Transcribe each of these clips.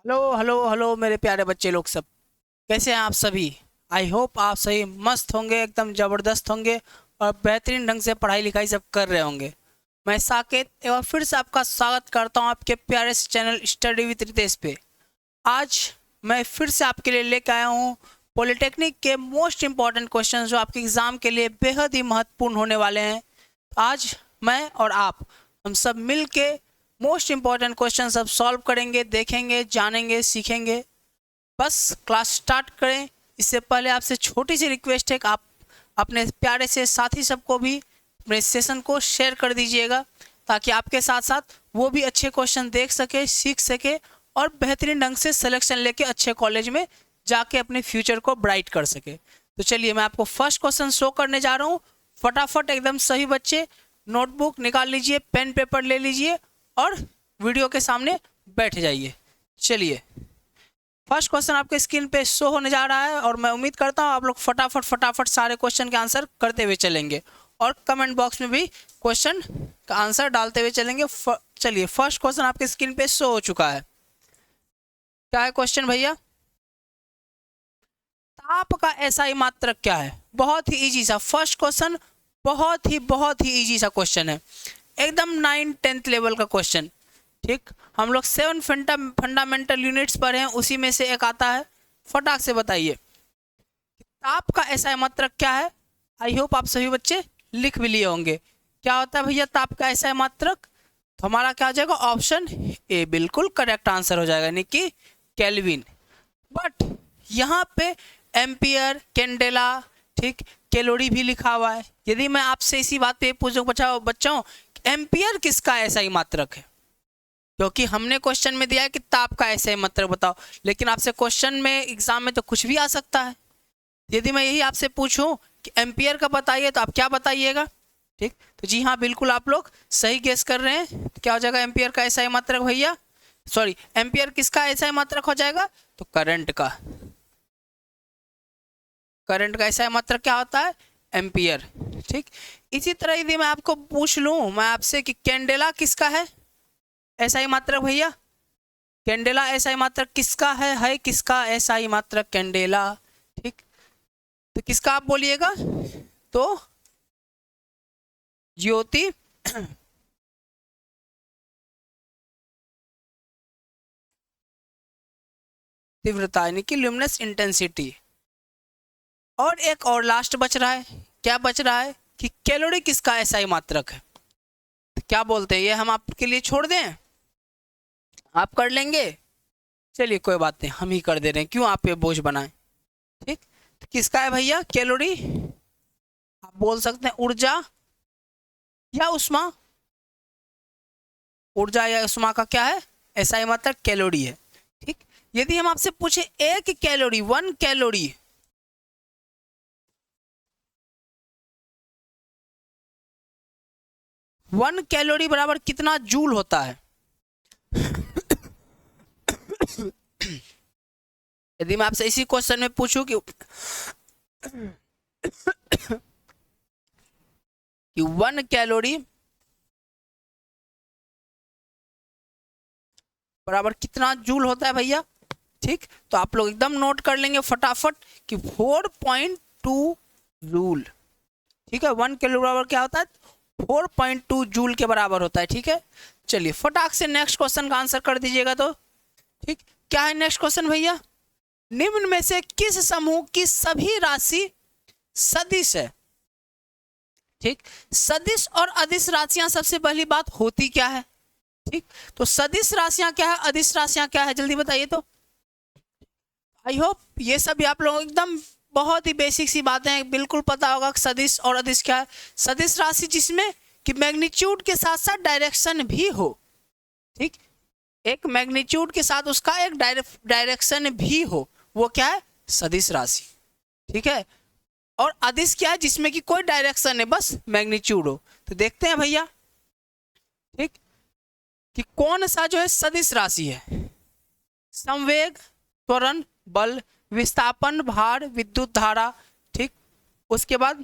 Hello hello hello मेरे प्यारे बच्चे लोग सब, कैसे हैं आप सभी। आई होप आप सही मस्त होंगे, एकदम ज़बरदस्त होंगे और बेहतरीन ढंग से पढ़ाई लिखाई सब कर रहे होंगे। मैं साकेत एक बार फिर से आपका स्वागत करता हूं आपके प्यारे से चैनल स्टडी विद रितेश पे। आज मैं फिर से आपके लिए लेकर आया हूं पॉलिटेक्निक के मोस्ट इम्पॉर्टेंट क्वेश्चन जो आपके एग्ज़ाम के लिए बेहद ही महत्वपूर्ण होने वाले हैं। आज मैं और आप हम सब मिल के मोस्ट इम्पॉर्टेंट क्वेश्चन सब सॉल्व करेंगे, देखेंगे, जानेंगे, सीखेंगे। बस क्लास स्टार्ट करें इससे पहले आपसे छोटी सी रिक्वेस्ट है कि आप अपने प्यारे से साथी सबको भी अपने सेशन को शेयर कर दीजिएगा, ताकि आपके साथ साथ वो भी अच्छे क्वेश्चन देख सके, सीख सके और बेहतरीन ढंग से सिलेक्शन लेके अच्छे कॉलेज में जाके अपने फ्यूचर को ब्राइट कर सके। तो चलिए मैं आपको फर्स्ट क्वेश्चन शो करने जा रहा हूँ। फटाफट एकदम सभी बच्चे नोटबुक निकाल लीजिए, पेन पेपर ले लीजिए और वीडियो के सामने बैठ जाइए। चलिए फर्स्ट क्वेश्चन आपके स्क्रीन पे शो होने जा रहा है और मैं उम्मीद करता हूँ आप लोग फटाफट फटाफट सारे क्वेश्चन के आंसर करते हुए चलेंगे और कमेंट बॉक्स में भी क्वेश्चन का आंसर डालते हुए चलेंगे। चलिए फर्स्ट क्वेश्चन आपके स्क्रीन पे शो हो चुका है। क्या है क्वेश्चन भैया? ताप का SI मात्रक क्या है? बहुत ही इजी सा फर्स्ट क्वेश्चन, बहुत ही इजी सा क्वेश्चन है, एकदम 9-10th लेवल का क्वेश्चन। ठीक, हम लोग 7 फंडामेंटल यूनिट्स पर हैं, उसी में से एक आता है। फटाक से बताइए ताप का SI मात्रक क्या है। आई होप आप सभी बच्चे लिख भी लिए होंगे। क्या होता है भैया ताप का SI मात्रक? तो हमारा क्या हो जाएगा? ऑप्शन ए बिल्कुल करेक्ट आंसर हो जाएगा, यानी कि केल्विन। बट यहाँ पे एम्पियर, कैंडेला, ठीक, कैलोरी भी लिखा हुआ है। यदि मैं आपसे इसी बात पे पूछूं बच्चों एम्पियर किसका SI मात्रक है, क्योंकि हमने क्वेश्चन में दिया है कि ताप का SI मात्रक बताओ, लेकिन आपसे क्वेश्चन में एग्जाम में तो कुछ भी आ सकता है। यदि मैं यही आपसे पूछूं कि एम्पियर का बताइए तो आप क्या बताइएगा? ठीक, तो जी हाँ बिल्कुल आप लोग सही गेस कर रहे हैं। तो क्या हो जाएगा एम्पियर का SI मात्रक भैया? सॉरी, एम्पियर किसका SI मात्रक हो जाएगा? तो करंट का। करंट का SI मात्रक क्या होता है? एम्पियर। ठीक, इसी तरह यदि मैं आपको पूछ लूं मैं आपसे कि कैंडेला किसका है SI मात्रक भैया? कैंडेला SI मात्रक किसका है किसका SI मात्रक कैंडेला? ठीक, तो किसका आप बोलिएगा? तो ज्योति तीव्रता यानी कि ल्यूमिनस इंटेंसिटी। और एक और लास्ट बच रहा है, क्या बच रहा है कि कैलोरी किसका SI मात्रक है? तो क्या बोलते हैं, ये हम आपके लिए छोड़ दें, आप कर लेंगे? चलिए कोई बात नहीं, हम ही कर दे रहे हैं, क्यों आप पे बोझ बनाएं। ठीक, तो किसका है भैया कैलोरी? आप बोल सकते हैं ऊर्जा या उष्मा। ऊर्जा या उष्मा का क्या है SI मात्रक? कैलोरी है। ठीक, यदि हम आपसे पूछे एक कैलोरी, 1 कैलोरी, वन कैलोरी बराबर कितना जूल होता है? यदि मैं आपसे इसी क्वेश्चन में पूछूं कि 1 कैलोरी बराबर कितना जूल होता है भैया? ठीक, तो आप लोग एकदम नोट कर लेंगे फटाफट कि 4.2 जूल। ठीक है, 1 कैलोरी बराबर क्या होता है? 4.2 जूल के बराबर होता है। ठीक है, चलिए फटाक से नेक्स्ट क्वेश्चन का आंसर कर दीजिएगा। तो ठीक, क्या है नेक्स्ट क्वेश्चन भैया? निम्न में से किस समूह की सभी राशि सदिश है? ठीक, सदिश और अदिश राशियां सबसे पहली बात होती क्या है? ठीक, तो सदिश राशियां क्या है, अदिश राशियां क्या है, जल्दी बताइए। तो आई होप ये सभी आप लोगों को एकदम बहुत ही बेसिक सी बातें हैं, बिल्कुल पता होगा कि सदिश और अदिश क्या है। सदिश राशि जिसमें कि मैग्नीट्यूड के साथ साथ डायरेक्शन भी हो। ठीक, एक मैग्नीट्यूड के साथ उसका एक डायरेक्शन भी हो, वो क्या है? सदिश राशि। ठीक है, और अदिश क्या है? जिसमें कि कोई डायरेक्शन है, बस मैग्नीट्यूड हो। तो देखते हैं भैया ठीक कि कौन सा जो है सदिश राशि है। संवेग, त्वरण, बल, विस्थापन, भार, विद्युत धारा। ठीक, उसके बाद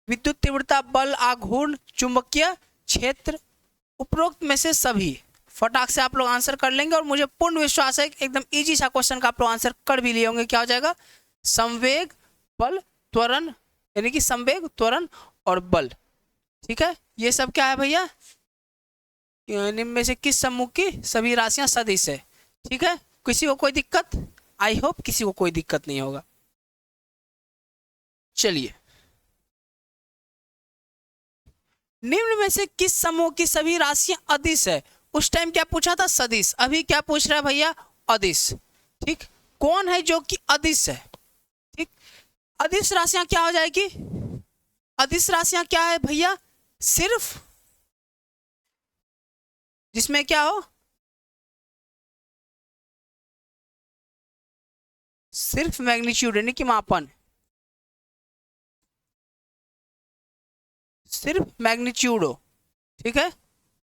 विद्युत तीव्रता, बल, आघूर्ण, चुंबकीय क्षेत्र, उपरोक्त में से सभी। फटाक से आप लोग आंसर कर लेंगे और मुझे पूर्ण विश्वास है एकदम इजी सा क्वेश्चन का आप लोग आंसर कर भी लिए होंगे। क्या हो जाएगा? संवेग, बल, त्वरण, यानी कि संवेग, त्वरण और बल। ठीक है, ये सब क्या है भैया? निम्न में से किस समूह की सभी राशियां सदिश है? ठीक है, किसी को कोई दिक्कत? आई होप किसी को कोई दिक्कत नहीं होगा। चलिए, निम्न में से किस समूह की सभी राशियां अदिश है? उस टाइम क्या पूछा था? सदिश। अभी क्या पूछ रहा है भैया? अदिश। ठीक, कौन है जो कि अदिश है? ठीक, अदिश राशियां क्या हो जाएगी? अदिश राशियां क्या है भैया? सिर्फ जिसमें क्या हो? सिर्फ मैग्नीट्यूड यानी कि मापन, सिर्फ मैग्नीट्यूड हो। ठीक है,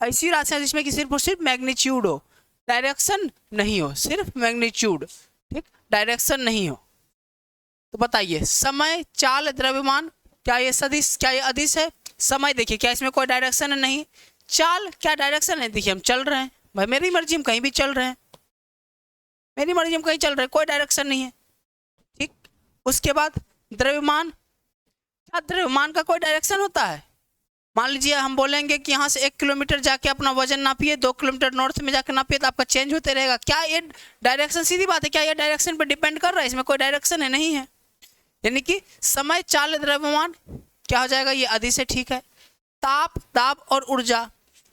ऐसी राशियां जिसमें कि सिर्फ और सिर्फ मैग्नीट्यूड हो, डायरेक्शन नहीं हो, सिर्फ मैग्नीट्यूड। ठीक, डायरेक्शन नहीं हो। तो बताइए, समय, चाल, द्रव्यमान, क्या ये सदिश, क्या ये अदिश है? समय देखिए, क्या इसमें कोई डायरेक्शन है? नहीं। चाल, क्या डायरेक्शन है? देखिए हम चल रहे हैं भाई, मेरी मर्जी हम कहीं भी चल रहे हैं, मेरी मर्जी हम कहीं चल रहे हैं, कोई डायरेक्शन नहीं है। ठीक, उसके बाद द्रव्यमान, क्या द्रव्यमान का कोई डायरेक्शन होता है? मान लीजिए हम बोलेंगे कि यहाँ से 1 किलोमीटर जाके अपना वजन नापिए, 2 किलोमीटर नॉर्थ में जाके नापिए, तो आपका चेंज होते रहेगा। क्या ये डायरेक्शन, सीधी बात है, क्या ये डायरेक्शन पर डिपेंड कर रहा है? इसमें कोई डायरेक्शन है? नहीं है। यानी कि समय, चाल, द्रव्यमान क्या हो जाएगा? ये अदिश है। ठीक है, ताप, दाब और ऊर्जा,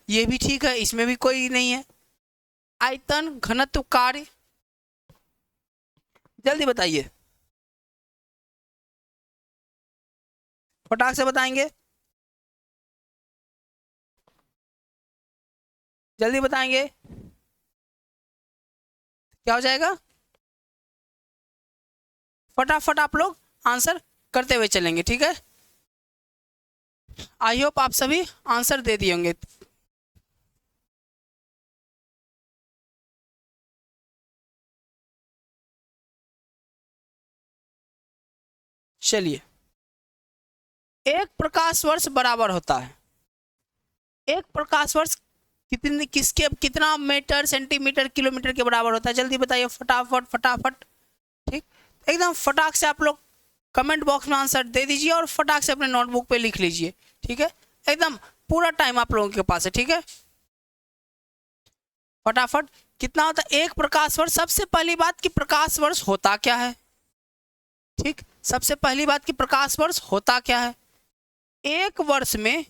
ये भी ठीक है, इसमें भी कोई नहीं है। आयतन, घनत्व, कार्य, जल्दी बताइए, फटाक से बताएंगे, जल्दी बताएंगे, क्या हो जाएगा? फटाफट आप लोग आंसर करते हुए चलेंगे। ठीक है, आई होप आप सभी आंसर दे दिए होंगे। चलिए, एक प्रकाश वर्ष बराबर होता है, एक प्रकाश वर्ष कितने, किसके, कितना मीटर, सेंटीमीटर, किलोमीटर के बराबर होता है? जल्दी बताइए, फटाफट फटाफट। ठीक, एकदम फटाक से आप लोग कमेंट बॉक्स में आंसर दे दीजिए और फटाक से अपने नोटबुक पे लिख लीजिए। ठीक है, एकदम पूरा टाइम आप लोगों के पास है। ठीक है, फटाफट। कितना होता है एक प्रकाश वर्ष? सबसे पहली बात कि प्रकाश वर्ष होता क्या है? ठीक, सबसे पहली बात कि प्रकाश वर्ष होता क्या है? एक वर्ष में,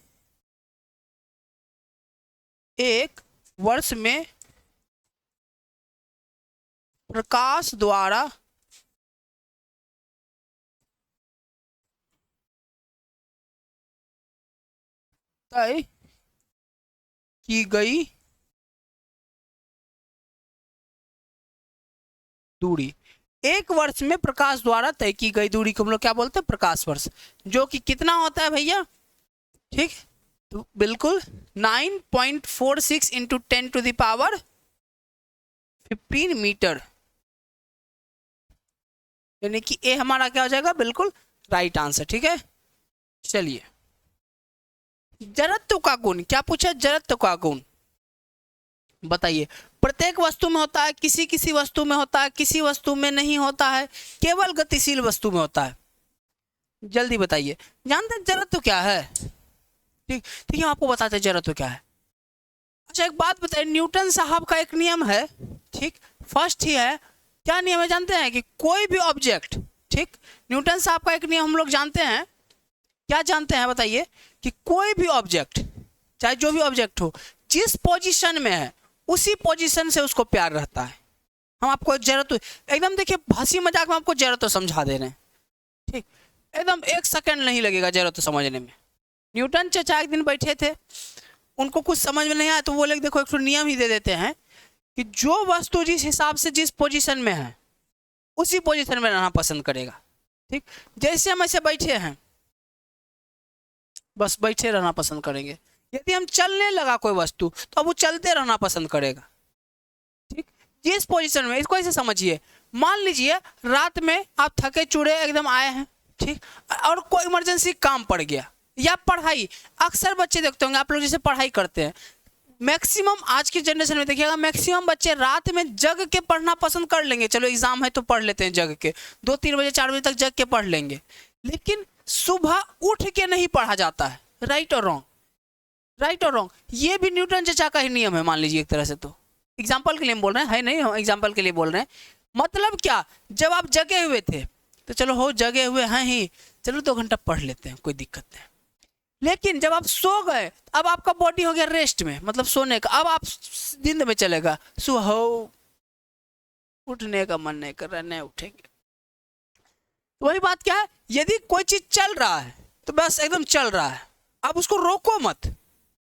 एक वर्ष में प्रकाश द्वारा तय की गई दूरी, एक वर्ष में प्रकाश द्वारा तय की गई दूरी को हम लोग क्या बोलते हैं? प्रकाश वर्ष। जो कि कितना होता है भैया? ठीक, तो बिल्कुल 9.46 इंटू 10⁻15 मीटर, यानी कि ए हमारा क्या हो जाएगा? बिल्कुल राइट आंसर। ठीक है, चलिए, जड़त्व का गुण, क्या पूछा? जड़त्व का गुण बताइए। प्रत्येक वस्तु में होता है, किसी किसी वस्तु में होता है, किसी वस्तु में नहीं होता है, केवल गतिशील वस्तु में होता है। जल्दी बताइए, जानते हैं जड़त्व क्या है? ठीक, ठीक है, आपको बताते हैं जड़त्व क्या है। अच्छा एक बात बताइए, न्यूटन साहब का एक नियम है, ठीक, फर्स्ट ही है, क्या नियम है जानते हैं? कि कोई भी ऑब्जेक्ट, ठीक, न्यूटन साहब का एक नियम हम लोग जानते हैं, क्या जानते हैं बताइए? कि कोई भी ऑब्जेक्ट, चाहे जो भी ऑब्जेक्ट हो, जिस पोजीशन में है उसी पोजीशन से उसको प्यार रहता है। हम आपको जरूरत, एकदम देखिए हंसी मजाक में आपको जरूरत समझा दे रहे हैं। ठीक, एकदम 1 सेकंड नहीं लगेगा जरूरत समझने में। न्यूटन चाचा एक दिन बैठे थे, उनको कुछ समझ में नहीं आया तो वो लोग देखो एक नियम ही दे देते हैं कि जो वस्तु जिस हिसाब से जिस पोजीशन में है उसी पोजीशन में रहना पसंद करेगा। ठीक, जैसे हम ऐसे बैठे हैं बस बैठे रहना पसंद करेंगे। यदि हम चलने लगा कोई वस्तु तो अब वो चलते रहना पसंद करेगा। ठीक, जिस पोजीशन में, इसको ऐसे समझिए, मान लीजिए रात में आप थके चूड़े एकदम आए हैं, ठीक, और कोई इमरजेंसी काम पड़ गया, या पढ़ाई, अक्सर बच्चे देखते होंगे आप लोग जैसे पढ़ाई करते हैं, मैक्सिमम आज की जनरेशन में देखिएगा, मैक्सिमम बच्चे रात में जग के पढ़ना पसंद कर लेंगे, चलो एग्जाम है तो पढ़ लेते हैं जग के, 2-3 बजे 4 बजे तक जग के पढ़ लेंगे, लेकिन सुबह उठ के नहीं पढ़ा जाता है। राइट और रॉन्ग? राइट और रॉन्ग? ये भी न्यूटन चाचा का ही नियम है, मान लीजिए एक तरह से। तो एग्जाम्पल के लिए हम बोल रहे हैं, है नहीं, हम एग्जाम्पल के लिए बोल रहे हैं। मतलब क्या, जब आप जगे हुए थे तो चलो हो जगे हुए हैं ही, चलो 2 घंटा पढ़ लेते हैं, कोई दिक्कत नहीं। लेकिन जब आप सो गए, अब आपका बॉडी हो गया रेस्ट में, मतलब सोने का, अब आप नींद में चलेगा, सुबह उठने का मन नहीं कर रहा, नहीं उठेंगे। तो वही बात क्या है, यदि कोई चीज चल रहा है तो बस एकदम चल रहा है, आप उसको रोको मत,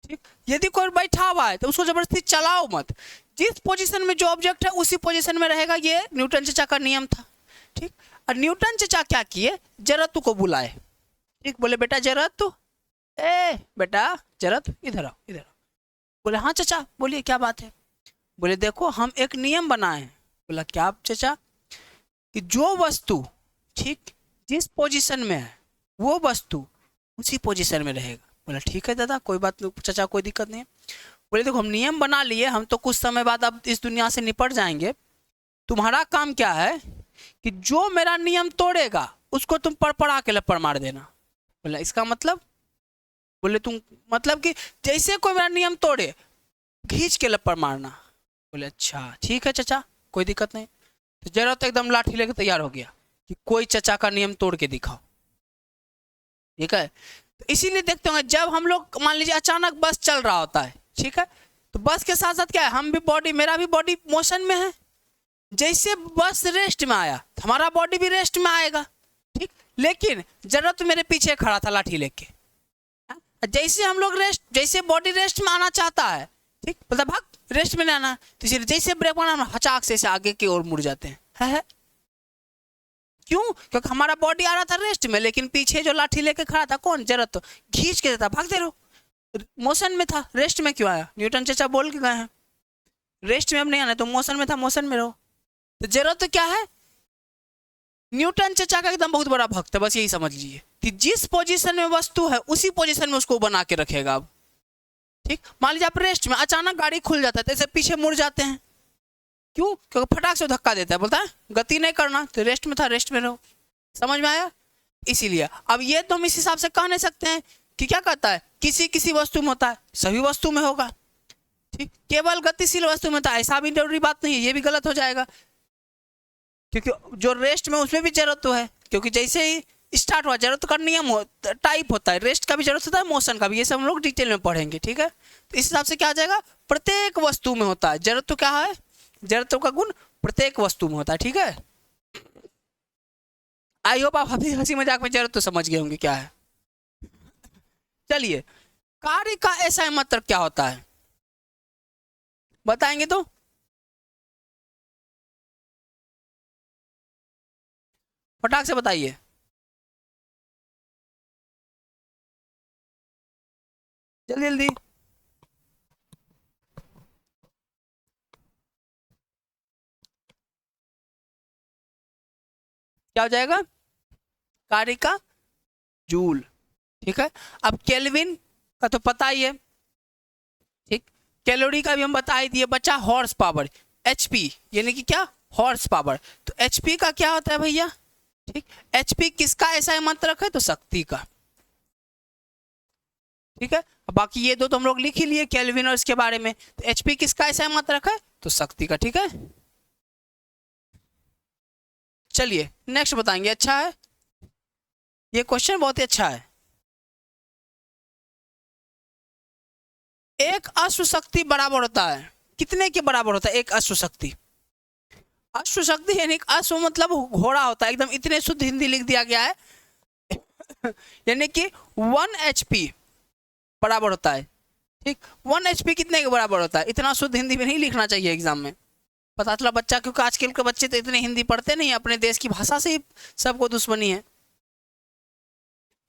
ठीक। यदि कोई बैठा हुआ है तो उसको जबरदस्ती चलाओ मत, जिस पोजीशन में जो ऑब्जेक्ट है उसी पोजीशन में रहेगा। ये न्यूटन चाचा का नियम था, ठीक। और न्यूटन चाचा क्या किए, जरतु को बुलाए, ठीक। बोले बेटा जरतु, ए बेटा जरतु इधर आओ, इधर आओ। बोले हाँ चाचा बोलिए क्या बात है। बोले देखो हम एक नियम बनाए हैं। बोला क्या चाचा? कि जो वस्तु, ठीक, जिस पोजीशन में है वो वस्तु उसी पोजीशन में रहेगा। बोला ठीक है दादा, कोई बात नहीं चाचा, कोई दिक्कत नहीं है। बोले देखो हम नियम बना लिए, हम तो कुछ समय बाद अब इस दुनिया से निपट जाएंगे, तुम्हारा काम क्या है कि जो मेरा नियम तोड़ेगा उसको तुम पड़ा के लपड़ मार देना। बोला इसका मतलब? बोले तुम मतलब कि जैसे कोई मेरा नियम तोड़े खींच के लपड़ मारना। बोले अच्छा ठीक है चाचा, कोई दिक्कत नहीं। तो जरूरत एकदम लाठी लेके तैयार हो गया कि कोई चाचा का नियम तोड़ के दिखाओ, ठीक है। तो इसीलिए देखते होंगे जब हम लोग मान लीजिए अचानक बस चल रहा होता है, ठीक है, तो बस के साथ साथ क्या है, हम भी बॉडी, मेरा भी बॉडी मोशन में है। जैसे बस रेस्ट में आया तो हमारा बॉडी भी रेस्ट में आएगा, ठीक। लेकिन जरूरत मेरे पीछे खड़ा था लाठी लेके, जैसे हम लोग रेस्ट, जैसे बॉडी रेस्ट में आना चाहता है, ठीक, मतलब भाग रेस्ट में नहीं आना, तो इसलिए जैसे ब्रेक मारना हचाक से आगे की ओर मुड़ जाते हैं, है? क्यों? क्योंकि हमारा बॉडी आ रहा था रेस्ट में, लेकिन पीछे जो लाठी लेके खड़ा था कौन, जरूरत, तो खींच के देता भागते रहो। मोशन में था, रेस्ट में क्यों आया? न्यूटन चाचा बोल के गए हैं रेस्ट में अब नहीं आना, तो मोशन में था, मोशन में रहो। तो जरूरत तो क्या है, न्यूटन चाचा का एकदम बहुत बड़ा भक्त है, बस यही समझ लीजिए कि जिस पोजीशन में वस्तु है उसी पोजीशन में उसको बना के रखेगा। अब ठीक, मान लीजिए आप रेस्ट में, अचानक गाड़ी खुल जाता है तो ऐसे पीछे मुड़ जाते हैं, क्यों? क्योंकि फटाक से धक्का देता है, बोलता है गति नहीं करना, तो रेस्ट में था, रेस्ट में रहो। समझ में आया? इसीलिए अब ये तो हम इस हिसाब से कह नहीं सकते हैं कि क्या कहता है किसी किसी वस्तु में होता है, सभी वस्तु में होगा, ठीक। केवल गतिशील वस्तु में था, ऐसा भी जरूरी बात नहीं है, ये भी गलत हो जाएगा, क्योंकि जो रेस्ट में उसमें भी जरूरत तो है, क्योंकि जैसे ही स्टार्ट हुआ जरूरत का नियम टाइप होता है, रेस्ट का भी जरूरत होता है, मोशन का भी, ये सब हम लोग डिटेल में पढ़ेंगे, ठीक है। तो इस हिसाब से क्या आ जाएगा, प्रत्येक वस्तु में होता है जरूरत। तो क्या है, जरूरतों का गुण प्रत्येक वस्तु में होता है, ठीक है। आई होप आप अभी हंसी मजाक में जरूरत तो समझ गए होंगे क्या है। चलिए, कार्य का ऐसा मतलब क्या होता है बताएंगे तो? फटाक से बताइए। जल्दी जल्दी। क्या हो जाएगा, कार्य का जूल, ठीक है। अब केल्विन का तो पता ही है, ठीक। कैलोरी का भी हम बता ही दिए, बच्चा हॉर्स पावर, एचपी यानी कि क्या, हॉर्स पावर। तो एचपी का क्या होता है भैया, ठीक। एचपी किसका ऐसा मात्रक है, तो शक्ति का, ठीक है। बाकी ये दो तो हम लोग लिख ही लिए केल्विन और इसके बारे में। तो एचपी किसका ऐसा मात्रक है, तो शक्ति का, ठीक है। चलिए नेक्स्ट बताएंगे। अच्छा है, ये क्वेश्चन बहुत ही अच्छा है। एक अश्व शक्ति बराबर होता है कितने के बराबर होता है, एक अश्व शक्ति? अश्व शक्ति यानी अश्व मतलब घोड़ा होता है, एकदम इतने शुद्ध हिंदी लिख दिया गया है यानी कि 1 HP बराबर होता है, ठीक। 1 HP कितने के बराबर होता है, इतना शुद्ध हिंदी में नहीं लिखना चाहिए एग्जाम में, पता चला बच्चा, क्योंकि आजकल के बच्चे तो इतने हिंदी पढ़ते नहीं, अपने देश की भाषा से ही सबको दुश्मनी है।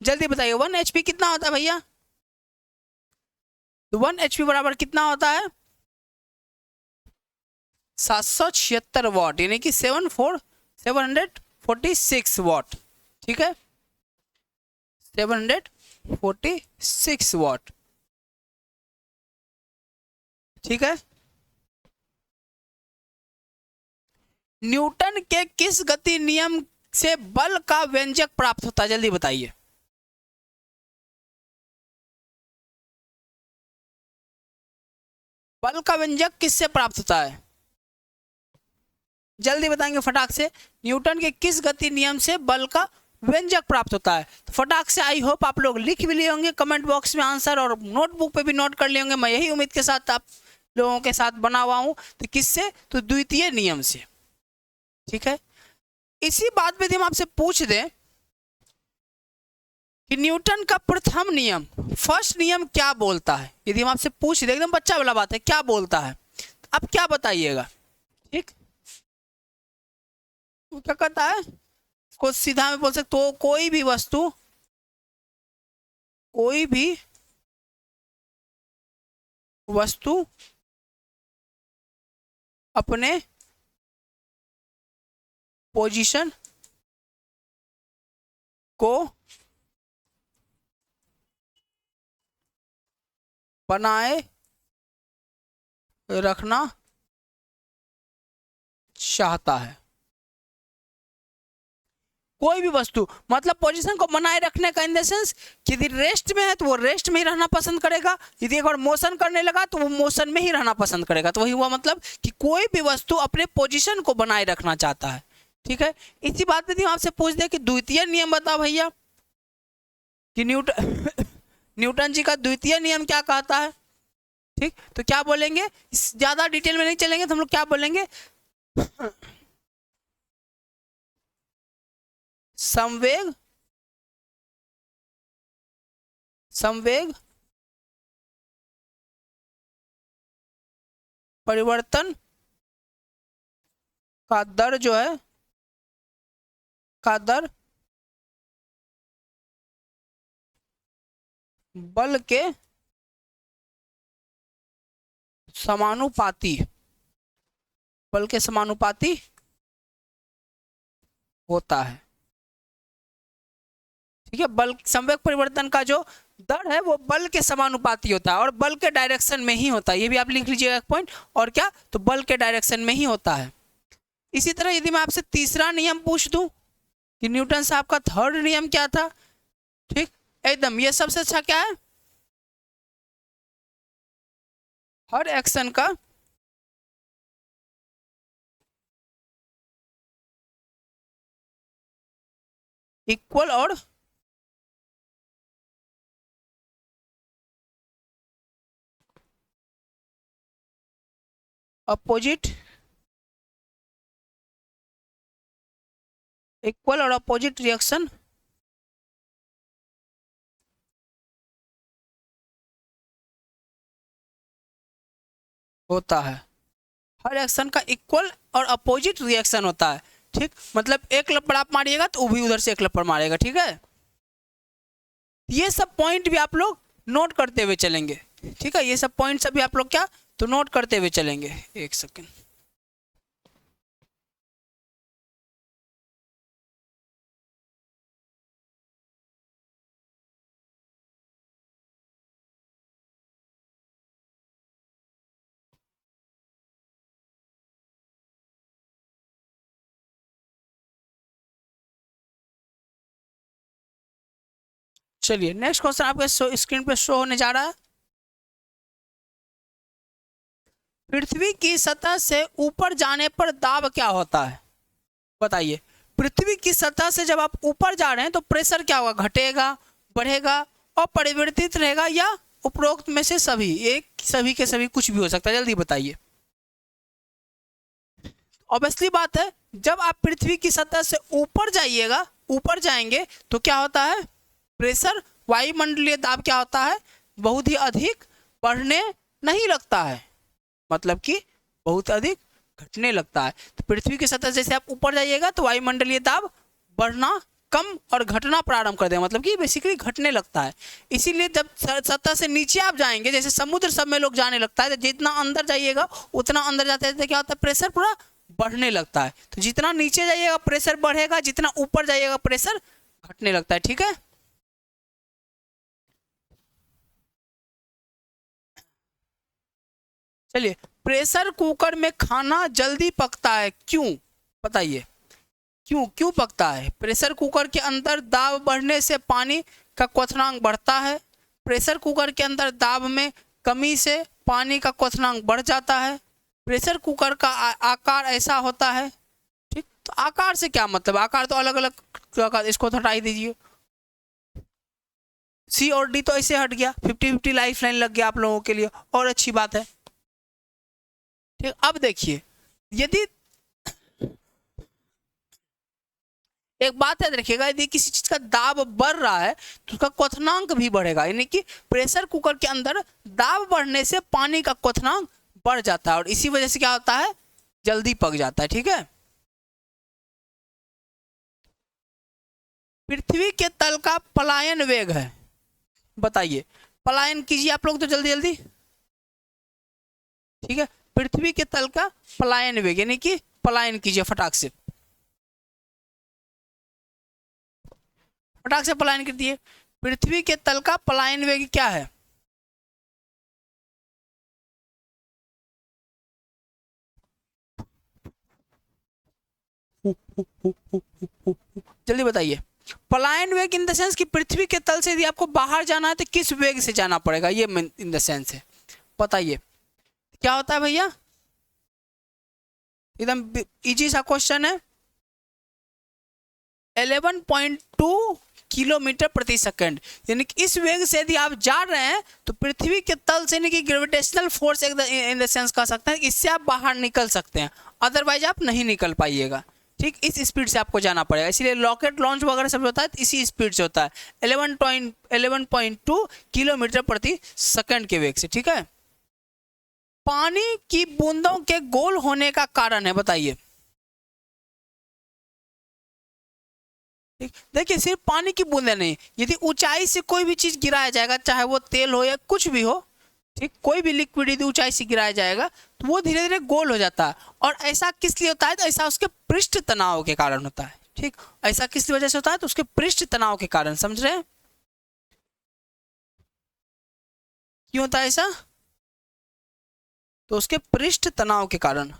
जल्दी बताइए 1 HP कितना होता है भैया? तो 1 HP बराबर कितना होता है, 776 वाट, यानी कि 746 वाट, ठीक है, 746 वाट। ठीक है। न्यूटन के किस गति नियम से बल का व्यंजक प्राप्त होता है, जल्दी बताइए। बल का व्यंजक किससे प्राप्त होता है, जल्दी बताएंगे फटाक से। न्यूटन के किस गति नियम से बल का व्यंजक प्राप्त होता है, तो फटाक से आई होप आप लोग लिख भी लिए होंगे कमेंट बॉक्स में आंसर, और नोटबुक पे भी नोट कर लिए होंगे। मैं यही उम्मीद के साथ आप लोगों के साथ बना हुआ हूं। तो किससे, तो द्वितीय नियम से। ठीक है। इसी बात पे यदि हम आपसे पूछ दें कि न्यूटन का प्रथम नियम, फर्स्ट नियम क्या बोलता है, यदि हम आपसे पूछ दें, एकदम बच्चा वाला बात है, क्या बोलता है, तो आप क्या बताइएगा। ठीक, वो क्या कहता है, को सीधा में बोल सकते तो कोई भी वस्तु, कोई भी वस्तु अपने पोजीशन को बनाए रखना चाहता है। कोई भी वस्तु मतलब पोजीशन को बनाए रखने का इन द सेंस कि यदि रेस्ट में है तो वो रेस्ट में ही रहना पसंद करेगा, यदि एक बार मोशन करने लगा तो वो मोशन में ही रहना पसंद करेगा। तो वही हुआ मतलब कि कोई भी वस्तु अपने पोजीशन को बनाए रखना चाहता है। ठीक है। इसी बात पे हम आपसे पूछ दे कि द्वितीय नियम बताओ भैया, कि न्यूटन न्यूटन जी का द्वितीय नियम क्या कहता है। ठीक, तो क्या बोलेंगे, ज्यादा डिटेल में नहीं चलेंगे, तो हम लोग क्या बोलेंगे, संवेग संवेग परिवर्तन का दर जो है, का दर बल के समानुपाती, बल के समानुपाती होता है। ठीक है। बल संवेग परिवर्तन का जो दर है वो बल के समानुपाती होता है और बल के डायरेक्शन में ही होता है। ये भी आप लिख लीजिएगा एक पॉइंट। और क्या, तो बल के डायरेक्शन में ही होता है। इसी तरह यदि मैं आपसे तीसरा नियम पूछ दूं कि न्यूटन साहब का थर्ड नियम क्या था। ठीक, एकदम ये सबसे अच्छा क्या है, हर एक्शन का इक्वल और अपोजिट, इक्वल और अपोजिट रिएक्शन होता है। हर एक्शन का इक्वल और अपोजिट रिएक्शन होता है। ठीक, मतलब एक लपड़ आप मारिएगा तो वो भी उधर से एक लपड़ मारेगा। ठीक है। ये सब पॉइंट भी आप लोग नोट करते हुए चलेंगे। ठीक है, ये सब पॉइंट सभी आप लोग क्या, तो नोट करते हुए चलेंगे। एक सेकेंड, चलिए नेक्स्ट क्वेश्चन आपके स्क्रीन पे शो होने जा रहा है। पृथ्वी की सतह से ऊपर जाने पर दाब क्या होता है, बताइए। पृथ्वी की सतह से जब आप ऊपर जा रहे हैं तो प्रेशर क्या होगा, घटेगा, बढ़ेगा, अपरिवर्तित रहेगा, या उपरोक्त में से सभी, एक सभी के सभी कुछ भी हो सकता है, जल्दी बताइए। ऑब्वियसली बात है, जब आप पृथ्वी की सतह से ऊपर जाइएगा, ऊपर जाएंगे तो क्या होता है, प्रेशर, वायुमंडलीय दाब क्या होता है, बहुत ही अधिक बढ़ने नहीं लगता है, मतलब कि बहुत अधिक घटने लगता है। तो पृथ्वी की सतह जैसे आप ऊपर जाइएगा तो वायुमंडलीय दाब बढ़ना कम और घटना प्रारंभ कर देगा, मतलब कि बेसिकली घटने लगता है। इसीलिए जब सतह से नीचे आप जाएंगे, जैसे समुद्र सब में लोग जाने लगता है, तो जितना अंदर जाइएगा उतना अंदर जाते जाते क्या होता है, प्रेशर पूरा बढ़ने लगता है। तो जितना नीचे जाइएगा प्रेशर बढ़ेगा, जितना ऊपर जाइएगा प्रेशर घटने लगता है। ठीक है। चलिए, प्रेशर कुकर में खाना जल्दी पकता है, क्यों? बताइए क्यों, क्यों पकता है? प्रेशर कुकर के अंदर दाब बढ़ने से पानी का क्वथनांक बढ़ता है। प्रेशर कुकर के अंदर दाब में कमी से पानी का क्वथनांक बढ़ जाता है। प्रेशर कुकर का आकार ऐसा होता है। ठीक, तो आकार से क्या मतलब? आकार तो अलग अलग, इसको तो हटा ही दीजिए। सी और डी तो ऐसे हट गया, 50-50 लाइफ लाइन लग गया आप लोगों के लिए, और अच्छी बात है। ठीक, अब देखिए, यदि एक बात याद रखिएगा, यदि किसी चीज का दाब बढ़ रहा है तो उसका क्वथनांक भी बढ़ेगा, यानी कि प्रेशर कुकर के अंदर दाब बढ़ने से पानी का क्वथनांक बढ़ जाता है और इसी वजह से क्या होता है, जल्दी पक जाता है। ठीक है, पृथ्वी के तल का पलायन वेग है, बताइए। पलायन कीजिए आप लोग तो जल्दी जल्दी। ठीक है, पृथ्वी के तल का पलायन वेग, यानी कि पलायन कीजिए फटाक से, फटाक से पलायन कर दिए। पृथ्वी के तल का पलायन वेग क्या है? जल्दी बताइए। पलायन वेग इन द सेंस कि पृथ्वी के तल से यदि आपको बाहर जाना है तो किस वेग से जाना पड़ेगा, ये इन द सेंस है। बताइए क्या होता है भैया? एकदम इजी सा क्वेश्चन है। 11.2 किलोमीटर प्रति सेकंड, यानी कि इस वेग से यदि आप जा रहे हैं तो पृथ्वी के तल से, यानी कि gravitational force in the sense कह सकते हैं, इससे आप बाहर निकल सकते हैं, अदरवाइज आप नहीं निकल पाइएगा। ठीक, इस स्पीड से आपको जाना पड़ेगा, इसीलिए रॉकेट लॉन्च वगैरह सब होता है इसी स्पीड से होता है, 11.2 किलोमीटर प्रति सेकंड के वेग से। ठीक है, पानी की बूंदों के गोल होने का कारण है, बताइए। देखिए, सिर्फ पानी की बूंदे नहीं, यदि ऊंचाई से कोई भी चीज गिराया जाएगा, चाहे वो तेल हो या कुछ भी हो, ठीक, कोई भी लिक्विड यदि ऊंचाई से गिराया जाएगा तो वो धीरे धीरे गोल हो जाता है। और ऐसा किस लिए होता है? तो ऐसा उसके पृष्ठ तनाव के कारण होता है। ठीक, ऐसा किस वजह से होता है? तो उसके पृष्ठ तनाव के कारण, समझ रहे हैं क्यों होता है ऐसा? तो उसके पृष्ठ तनाव के कारण।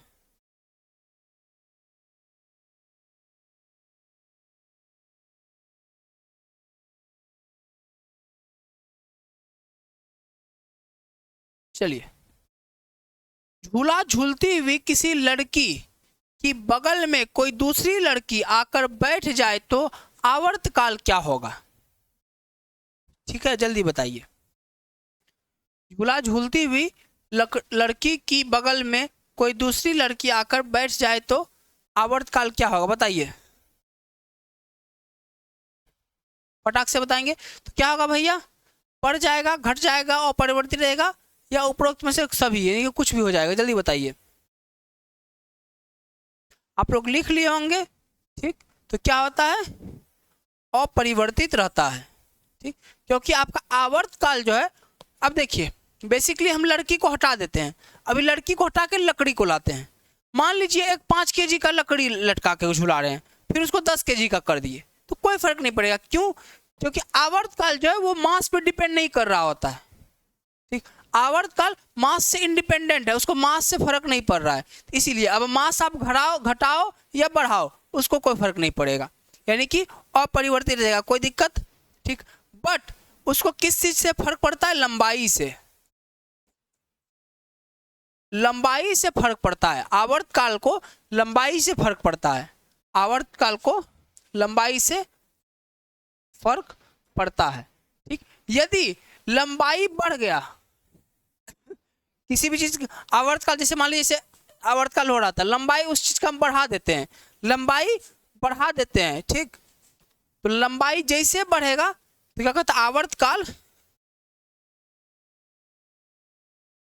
चलिए, झूला झूलती हुई किसी लड़की की बगल में कोई दूसरी लड़की आकर बैठ जाए तो आवर्तकाल क्या होगा? ठीक है, जल्दी बताइए। झूला झूलती हुई लड़की की बगल में कोई दूसरी लड़की आकर बैठ जाए तो आवर्तकाल क्या होगा? बताइए, फटाक से बताएंगे तो क्या होगा भैया? बढ़ जाएगा, घट जाएगा, और परिवर्तित रहेगा, या उपरोक्त में से सभी, यानी कि कुछ भी हो जाएगा? जल्दी बताइए। आप लोग लिख लिए होंगे। ठीक, तो क्या होता है? अपरिवर्तित रहता है। ठीक, क्योंकि आपका आवर्तकाल जो है, अब देखिए बेसिकली हम लड़की को हटा देते हैं, अभी लड़की को हटा के लकड़ी को लाते हैं। मान लीजिए एक 5 kg का लकड़ी लटका के झुला रहे हैं, फिर उसको 10 kg का कर दिए, तो कोई फर्क नहीं पड़ेगा। क्यों? क्योंकि आवर्तकाल जो है वो मास पे डिपेंड नहीं कर रहा होता है। ठीक, आवर्तकाल मास से इंडिपेंडेंट है, उसको मास से फर्क नहीं पड़ रहा है, इसीलिए अब मास आप घटाओ घटाओ या बढ़ाओ उसको कोई फर्क नहीं पड़ेगा, यानी कि अपरिवर्तित रहेगा, कोई दिक्कत। ठीक, बट उसको किस चीज से फर्क पड़ता है? लंबाई से, लंबाई से फर्क पड़ता है। आवर्तकाल को लंबाई से फर्क पड़ता है, आवर्तकाल को लंबाई से फर्क पड़ता है। ठीक, यदि लंबाई बढ़ गया किसी भी चीज, आवर्तकाल जैसे मान लीजिए जैसे आवर्तकाल हो रहा था, लंबाई उस चीज का हम बढ़ा देते हैं, लंबाई बढ़ा देते हैं। ठीक, तो लंबाई जैसे बढ़ेगा तो क्या कहता है? आवर्तकाल,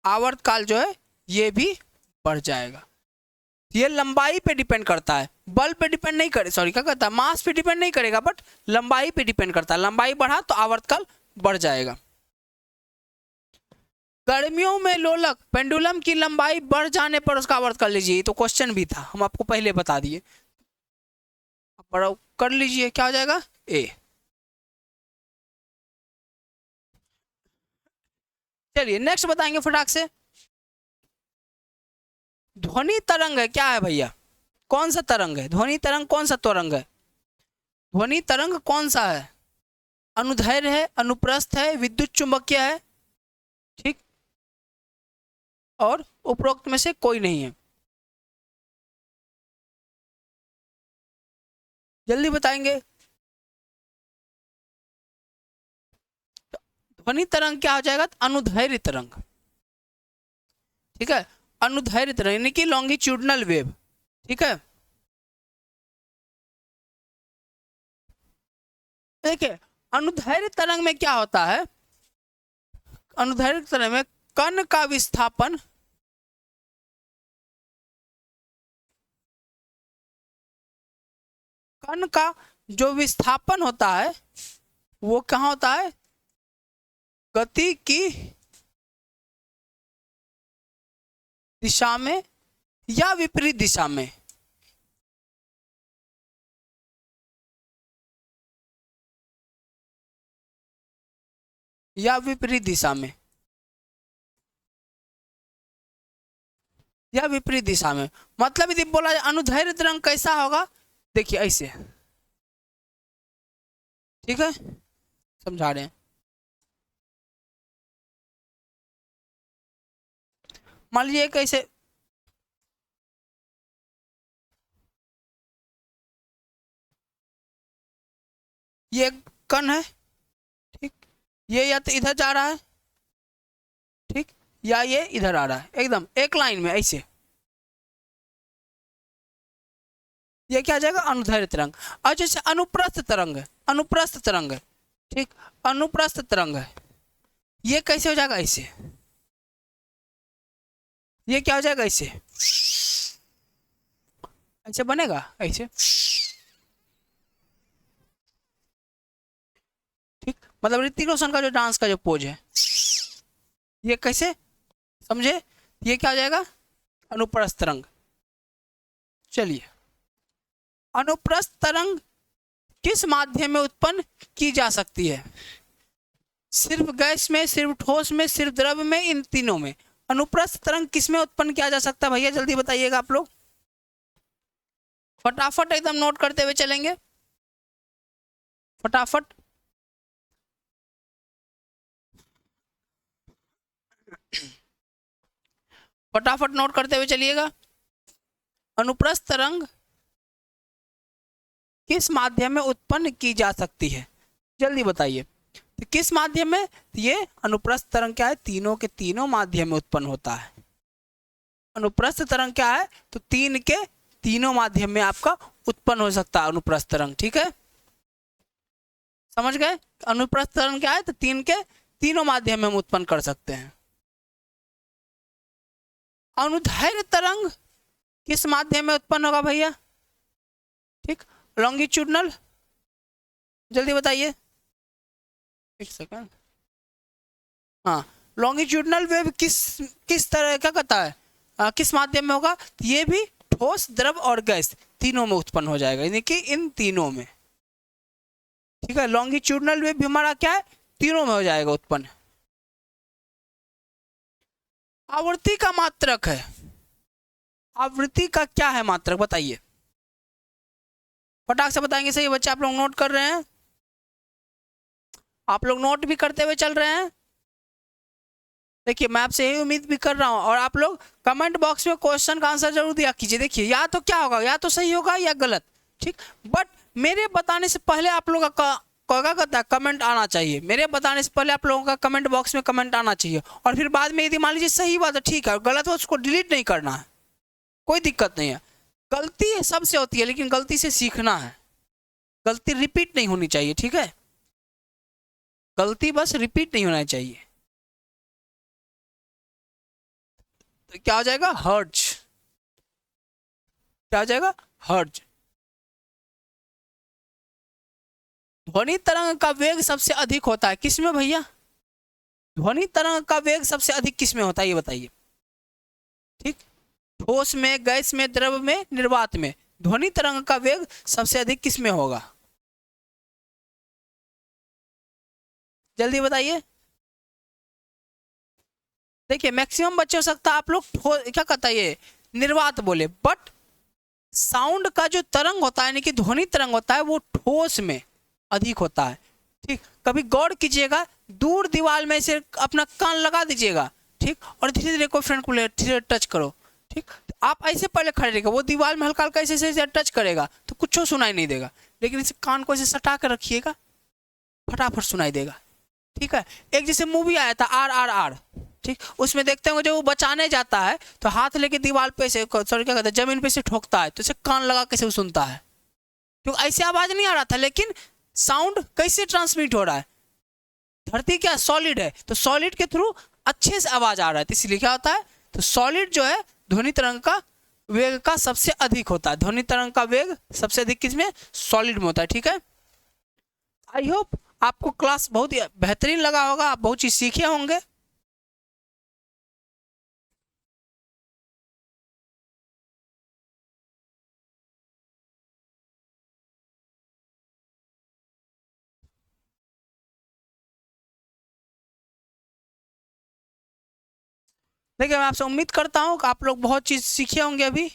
आवर्तकाल जो है ये भी बढ़ जाएगा। ये लंबाई पे डिपेंड करता है, बल पे डिपेंड नहीं करे, सॉरी क्या कहता है, मास पे डिपेंड नहीं करेगा, बट लंबाई पे डिपेंड करता है। लंबाई बढ़ा तो आवर्तकाल बढ़ जाएगा। गर्मियों में लोलक पेंडुलम की लंबाई बढ़ जाने पर उसका आवर्तकाल लीजिए, तो क्वेश्चन भी था, हम आपको पहले बता दिए, कर लीजिए क्या हो जाएगा? ए। चलिए नेक्स्ट बताएंगे फटाक से। ध्वनि तरंग है, क्या है भैया? कौन सा तरंग है? ध्वनि तरंग कौन सा तरंग है? ध्वनि तरंग कौन सा है? अनुदैर्घ्य है, अनुप्रस्थ है, विद्युत चुंबकीय है, ठीक, और उपरोक्त में से कोई नहीं है। जल्दी बताएंगे। ध्वनि तरंग क्या हो जाएगा? अनुदैर्घ्य तरंग, ठीक है, अनुदैर्घ्य तरंग यानी कि लॉन्गिट्यूडनल वेव, ठीक है। देखिए अनुदैर्घ्य तरंग में क्या होता है? अनुदैर्घ्य तरंग में कण का विस्थापन, कण का जो विस्थापन होता है वो कहाँ होता है? गति की दिशा में या विपरीत दिशा में? या विपरीत दिशा में, या विपरीत दिशा में। मतलब यदि बोला जाए अनुदैर्घ्य तरंग कैसा होगा, देखिए ऐसे, ठीक है, समझा रहे हैं। मान लीजिए कैसे, ये कण है, ठीक, ये या तो इधर जा रहा है, ठीक, या ये इधर आ रहा है, एकदम एक लाइन में ऐसे, ये क्या आ जाएगा? अनुदैर्घ्य तरंग। और जैसे अनुप्रस्थ तरंग है, अनुप्रस्थ तरंग है, ठीक, अनुप्रस्थ तरंग है, ये कैसे हो जाएगा? ऐसे, ये क्या हो जाएगा? ऐसे, ऐसे बनेगा, ऐसे, ठीक, मतलब ऋतिक रोशन का जो डांस का जो पोज है, ये कैसे, समझे? ये क्या हो जाएगा? अनुप्रस्थ तरंग। चलिए, अनुप्रस्थ तरंग किस माध्यम में उत्पन्न की जा सकती है? सिर्फ गैस में, सिर्फ ठोस में, सिर्फ द्रव में, इन तीनों में? अनुप्रस्थ तरंग किस में उत्पन्न किया जा सकता है भैया? जल्दी बताइएगा आप लोग, फटाफट एकदम नोट करते हुए चलेंगे, फटाफट। फटाफट नोट करते हुए चलिएगा। अनुप्रस्थ तरंग किस माध्यम में उत्पन्न की जा सकती है? जल्दी बताइए, तो किस माध्यम में? ये अनुप्रस्थ तरंग क्या है? तीनों के तीनों माध्यम में उत्पन्न होता है। अनुप्रस्थ तरंग क्या है? तो तीन के तीनों माध्यम में आपका उत्पन्न हो सकता है अनुप्रस्थ तरंग, ठीक है, समझ गए? अनुप्रस्थ तरंग क्या है? तो तीन के तीनों माध्यम में हम उत्पन्न कर सकते हैं। अनुदैर्घ्य तरंग किस माध्यम में उत्पन्न होगा भैया? ठीक, लॉन्गिट्यूडनल, जल्दी बताइए, एक सेकंड। हाँ, लॉन्गिट्यूडनल वेव किस तरह क्या कहता है, किस माध्यम में होगा? तो ये भी ठोस, द्रव और गैस तीनों में उत्पन्न हो जाएगा, यानी कि इन तीनों में, ठीक है। लॉन्गिट्यूडनल वेव भी हमारा क्या है? तीनों में हो जाएगा उत्पन्न। आवृत्ति का मात्रक है, आवृत्ति का क्या है मात्रक? बताइए, फटाक से बताएंगे। सही बच्चे, आप लोग नोट कर रहे हैं? आप लोग नोट भी करते हुए चल रहे हैं? देखिए मैं आपसे यही उम्मीद भी कर रहा हूँ, और आप लोग कमेंट बॉक्स में क्वेश्चन का आंसर जरूर दिया कीजिए। देखिए या तो क्या होगा, या तो सही होगा या गलत, ठीक, बट मेरे बताने से पहले आप लोगों का क्या कहता है, कमेंट आना चाहिए। मेरे बताने से पहले आप लोगों का कमेंट बॉक्स में कमेंट आना चाहिए, और फिर बाद में यदि मान लीजिए सही बात है, ठीक है, गलत हो उसको डिलीट नहीं करना है, कोई दिक्कत नहीं है। गलती सबसे होती है, लेकिन गलती से सीखना है, गलती रिपीट नहीं होनी चाहिए, ठीक है, गलती बस रिपीट नहीं होना चाहिए। तो क्या हो जाएगा? हर्ट्ज, क्या हो जाएगा? हर्ट्ज। ध्वनि तरंग का वेग सबसे अधिक होता है किसमें भैया? ध्वनि तरंग का वेग सबसे अधिक किसमें होता है ये बताइए, ठीक, ठोस में, गैस में, द्रव में, निर्वात में? ध्वनि तरंग का वेग सबसे अधिक किसमें होगा? जल्दी बताइए। देखिए मैक्सिमम बच्चे हो सकता है आप लोग क्या कहता है, ये निर्वात बोले, बट साउंड का जो तरंग होता है यानी कि ध्वनि तरंग होता है वो ठोस में अधिक होता है। ठीक, कभी गौर कीजिएगा, दूर दीवार में से अपना कान लगा दीजिएगा, ठीक, और धीरे धीरे कोई फ्रेंड को धीरे टच करो, ठीक, आप ऐसे पहले खड़े रहेगा, वो दीवार में हल्का हल्का ऐसे टच करेगा तो कुछ सुनाई नहीं देगा, लेकिन इसे कान को ऐसे सटा कर रखिएगा, फटाफट सुनाई देगा। ठीक है, एक जैसे मूवी आया था RRR, ठीक, उसमें देखते होंगे जब वो बचाने जाता है तो हाथ लेके दीवार पे से, सॉरी क्या कहते हैं, जमीन पे से ठोकता है तो इसे कान लगा कैसे सुनता है, क्योंकि ऐसे आवाज नहीं आ रहा था, लेकिन साउंड कैसे ट्रांसमिट हो रहा है, धरती क्या सॉलिड है तो सॉलिड के थ्रू अच्छे से आवाज आ रहा है, तो इसलिए क्या होता है, तो सॉलिड जो है ध्वनि तरंग का वेग का सबसे अधिक होता है, ध्वनि तरंग का वेग सबसे अधिक किसमें, सॉलिड में होता है। ठीक है, आई होप आपको क्लास बहुत ही बेहतरीन लगा होगा, आप बहुत चीज सीखे होंगे। देखिए, मैं आपसे उम्मीद करता हूँ कि आप लोग बहुत चीज़ सीखे होंगे अभी,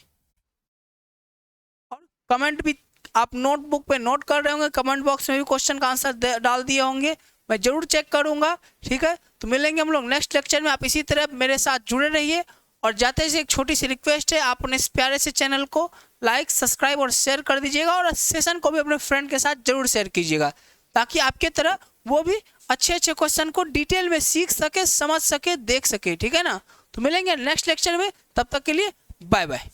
और कमेंट भी आप नोटबुक पे नोट कर रहे होंगे, कमेंट बॉक्स में भी क्वेश्चन का आंसर डाल दिए होंगे, मैं जरूर चेक करूँगा। ठीक है, तो मिलेंगे हम लोग नेक्स्ट लेक्चर में, आप इसी तरह मेरे साथ जुड़े रहिए, और जाते से एक छोटी सी रिक्वेस्ट है, आप अपने इस प्यारे से चैनल को लाइक, सब्सक्राइब और शेयर कर दीजिएगा, और सेशन को भी अपने फ्रेंड के साथ जरूर शेयर कीजिएगा, ताकि आपके तरह वो भी अच्छे अच्छे क्वेश्चन को डिटेल में सीख सके, समझ सके, देख सके। ठीक है ना, तो मिलेंगे नेक्स्ट लेक्चर में, तब तक के लिए बाय बाय।